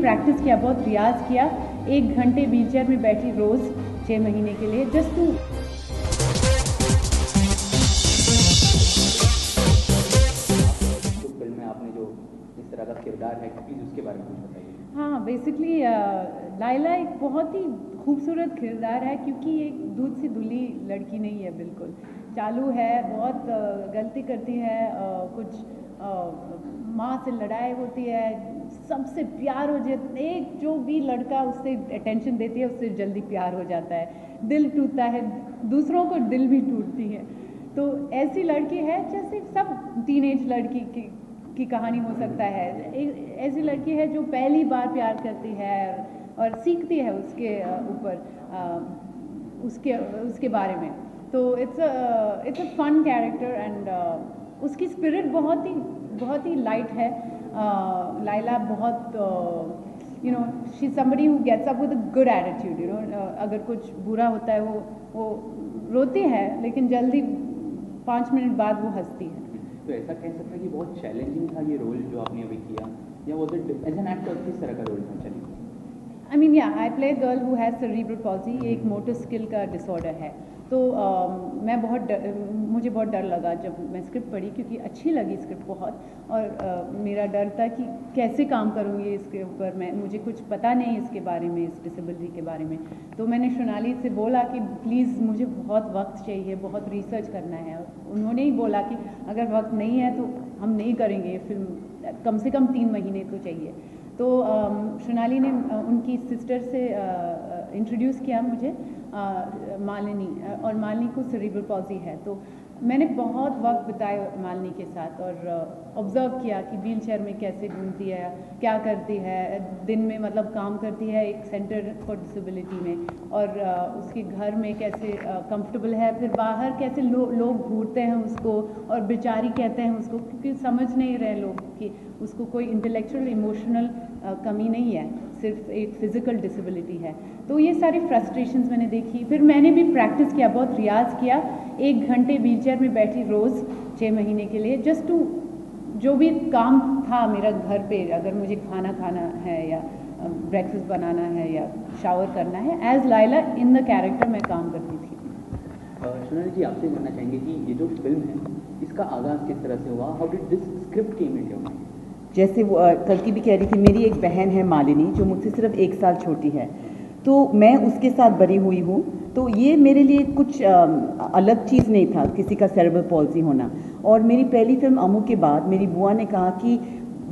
Practice किया, बहुत रियाज किया। 1 घंटे व्हीलचेयर में बैठी रोज़ 6 महीने के लिए, जस्ट टू फिल्म में आपने जो इस तरह का किरदार है, प्लीज़ उसके बारे में कुछ बताइए। हाँ, बेसिकली लाइला एक बहुत ही खूबसूरत किरदार है, क्योंकि एक दूध से धुली लड़की नहीं है, बिल्कुल चालू है, बहुत गलती करती है, कुछ माँ से लड़ाई होती है, सबसे प्यार हो जाता, एक जो भी लड़का उससे अटेंशन देती है उससे जल्दी प्यार हो जाता है, दिल टूटता है, दूसरों को दिल भी टूटती है। तो ऐसी लड़की है, जैसे सब टीनेज लड़की की कहानी हो सकता है, ऐसी लड़की है जो पहली बार प्यार करती है और सीखती है उसके ऊपर उसके बारे में। तो it's a fun character and उसकी स्पिरिट बहुत ही लाइट है। लाइला बहुत you know she is somebody who gets up with a good attitude, you know अगर कुछ बुरा होता है वो रोती है, लेकिन जल्दी 5 मिनट बाद वो हंसती है। तो ऐसा कह सकते हैं कि बहुत चैलेंजिंग था ये रोल जो आपने अभी किया, या वो एज एन एक्टर किस तरह का रोल था? चलिए, I mean, yeah, I play a girl who has cerebral palsy, ये एक मोटर स्किल का डिसऑर्डर है। तो मैं मुझे बहुत डर लगा जब मैं स्क्रिप्ट पढ़ी, क्योंकि अच्छी लगी स्क्रिप्ट बहुत, और मेरा डर था कि कैसे काम करूँगी इसके ऊपर, मुझे कुछ पता नहीं इसके बारे में, इस डिसेबिलिटी के बारे में। तो मैंने सोनाली से बोला कि प्लीज़ मुझे बहुत वक्त चाहिए, बहुत रिसर्च करना है। उन्होंने ही बोला कि अगर वक्त नहीं है तो हम नहीं करेंगे ये फिल्म, कम से कम 3 महीने तो चाहिए। तो सोनाली ने उनकी सिस्टर से इंट्रोड्यूस किया मुझे, मालिनी, और मालिनी को सेरिब्रल पॉल्सी है। तो मैंने बहुत वक्त बिताया मालिनी के साथ और ऑब्ज़र्व किया कि व्हील चेयर में कैसे घूमती है, क्या करती है, दिन में मतलब काम करती है एक सेंटर फॉर डिसेबिलिटी में, और उसके घर में कैसे कंफर्टेबल है, फिर बाहर कैसे लोग घूरते हैं उसको और बेचारी कहते हैं उसको, क्योंकि समझ नहीं रहे लोग कि उसको कोई इंटेलेक्चुअल इमोशनल कमी नहीं है, सिर्फ एक फिज़िकल डिसेबिलिटी है। तो ये सारी फ्रस्ट्रेशंस मैंने देखी। फिर मैंने भी प्रैक्टिस किया, बहुत रियाज किया। 1 घंटे व्हीलचेयर में बैठी रोज़ 6 महीने के लिए, जस्ट टू जो भी काम था मेरा घर पे, अगर मुझे खाना खाना है या ब्रेकफास्ट बनाना है या शावर करना है, as Laila in the character मैं काम करती थी। सोनाली जी, आपसे जानना चाहेंगे कि ये जो फिल्म है इसका आगाज़ किस तरह से हुआ? How did this script came in your mind? जैसे वो कल्कि भी कह रही थी, मेरी एक बहन है मालिनी जो मुझसे सिर्फ 1 साल छोटी है, तो मैं उसके साथ बड़ी हुई हूँ। तो ये मेरे लिए कुछ अलग चीज़ नहीं था, किसी का सेरेब्रल पॉल्सी होना। और मेरी पहली फिल्म अमू के बाद मेरी बुआ ने कहा कि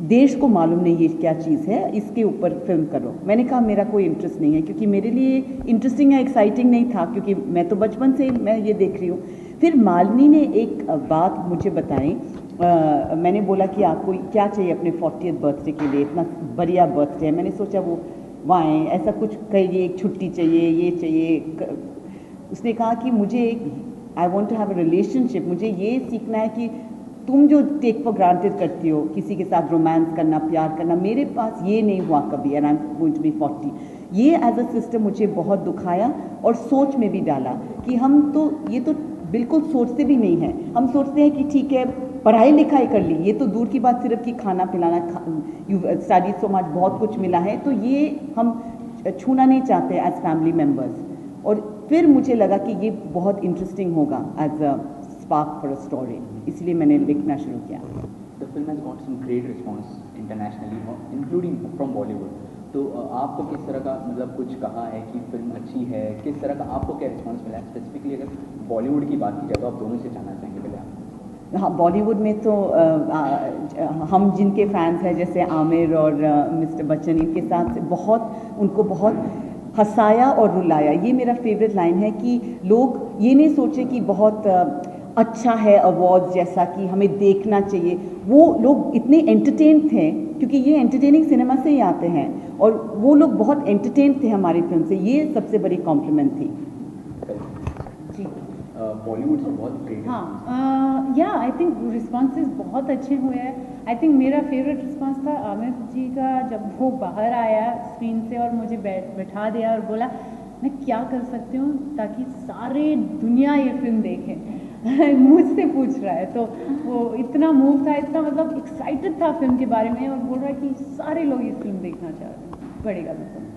देश को मालूम नहीं ये क्या चीज़ है, इसके ऊपर फिल्म करो। मैंने कहा मेरा कोई इंटरेस्ट नहीं है, क्योंकि मेरे लिए इंटरेस्टिंग या एक्साइटिंग नहीं था, क्योंकि मैं तो बचपन से मैं ये देख रही हूँ। फिर मालिनी ने एक बात मुझे बताई, मैंने बोला कि आपको क्या चाहिए अपने 40th बर्थडे के लिए, इतना बढ़िया बर्थडे है। मैंने सोचा वो वाएँ ऐसा कुछ कहिए, एक छुट्टी चाहिए, ये चाहिए। उसने कहा कि मुझे I want to have a relationship, मुझे ये सीखना है कि तुम जो टेक फॉर ग्रांटेड करती हो, किसी के साथ रोमांस करना, प्यार करना, मेरे पास ये नहीं हुआ कभी, and I am going to be 40। ये एज अ सिस्टर मुझे बहुत दुखाया और सोच में भी डाला कि हम तो ये तो बिल्कुल सोचते भी नहीं हैं। हम सोचते हैं कि ठीक है पढ़ाई लिखाई कर ली, ये तो दूर की बात, सिर्फ कि खाना पिलाना, यू स्टडी सो मच, बहुत कुछ मिला है, तो ये हम छूना नहीं चाहते एज फैमिली मेम्बर्स। और फिर मुझे लगा कि ये बहुत इंटरेस्टिंग होगा as a spark for a story, इसलिए मैंने लिखना शुरू किया। The film has got some great response internationally, including from Bollywood. तो आपको किस तरह का मतलब कुछ कहा है कि फिल्म अच्छी है, किस तरह का आपको क्या रिस्पॉन्स मिला है? स्पेसिफिकली अगर बॉलीवुड की बात की जाए तो आप दोनों से जानना चाहेंगे पहले आप? हाँ, बॉलीवुड में तो हम जिनके फैंस हैं जैसे आमिर और मिस्टर बच्चन, इनके साथ बहुत उनको बहुत हंसाया और रुलाया। ये मेरा फेवरेट लाइन है कि लोग ये नहीं सोचे कि बहुत अच्छा है अवार्ड्स जैसा कि हमें देखना चाहिए, वो लोग इतने एंटरटेन थे, क्योंकि ये एंटरटेनिंग सिनेमा से ही आते हैं, और वो लोग बहुत एंटरटेन थे हमारी फिल्म से। ये सबसे बड़ी कॉम्प्लीमेंट थी जी। बॉलीवुड से बहुत ग्रेट। हाँ, या आई थिंक रिस्पॉन्सेज बहुत अच्छे हुए हैं। आई थिंक मेरा फेवरेट रिस्पॉन्स था आमिर जी का, जब वो बाहर आया स्क्रीन से और मुझे बैठा दिया और बोला मैं क्या कर सकती हूँ ताकि सारे दुनिया ये फिल्म देखें। मुझसे पूछ रहा है, तो वो इतना मूव था, इतना मतलब एक्साइटेड था फिल्म के बारे में, और बोल रहा है कि सारे लोग ये फिल्म देखना चाह रहे हैं। पड़ेगा बिल्कुल।